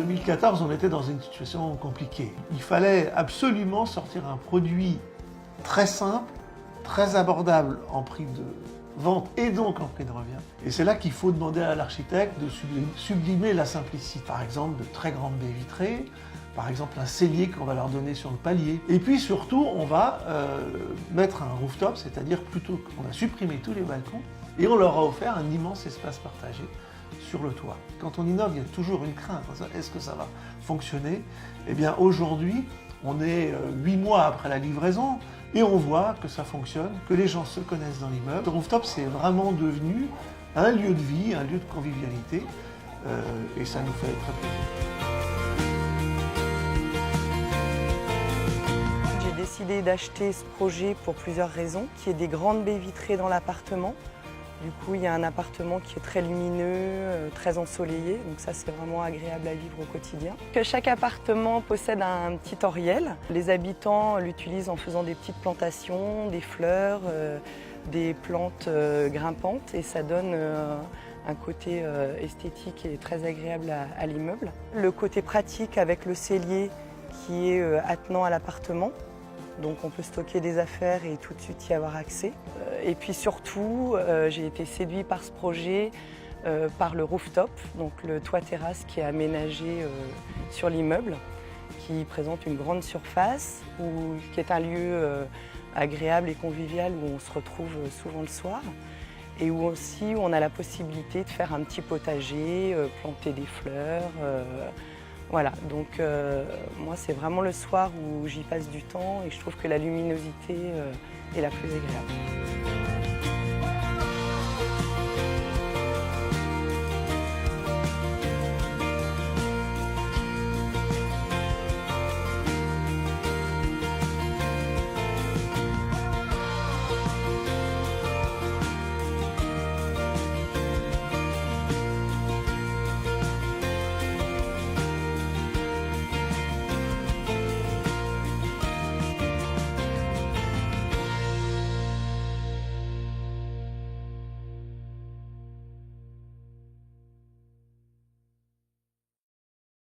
2014, on était dans une situation compliquée. Il fallait absolument sortir un produit très simple, très abordable en prix de vente et donc en prix de revient. Et c'est là qu'il faut demander à l'architecte de sublimer la simplicité. Par exemple, de très grandes baies vitrées, par exemple un cellier qu'on va leur donner sur le palier. Et puis surtout, on va mettre un rooftop, c'est-à-dire plutôt qu'on a supprimé tous les balcons et on leur a offert un immense espace partagé sur le toit. Quand on innove, il y a toujours une crainte. Est-ce que ça va fonctionner? Eh bien aujourd'hui, on est 8 mois après la livraison et on voit que ça fonctionne, que les gens se connaissent dans l'immeuble. Le rooftop, c'est vraiment devenu un lieu de vie, un lieu de convivialité et ça nous fait très plaisir. J'ai décidé d'acheter ce projet pour plusieurs raisons, qu'il y ait des grandes baies vitrées dans l'appartement. Du coup, il y a un appartement qui est très lumineux, très ensoleillé, donc ça c'est vraiment agréable à vivre au quotidien. Chaque appartement possède un petit oriel. Les habitants l'utilisent en faisant des petites plantations, des fleurs, des plantes grimpantes et ça donne un côté esthétique et très agréable à l'immeuble. Le côté pratique avec le cellier qui est attenant à l'appartement. Donc on peut stocker des affaires et tout de suite y avoir accès. Et puis surtout, j'ai été séduite par ce projet, par le rooftop, donc le toit terrasse qui est aménagé sur l'immeuble, qui présente une grande surface, qui est un lieu agréable et convivial où on se retrouve souvent le soir. Et où aussi on a la possibilité de faire un petit potager, planter des fleurs. Voilà, donc moi c'est vraiment le soir où j'y passe du temps et je trouve que la luminosité est la plus agréable.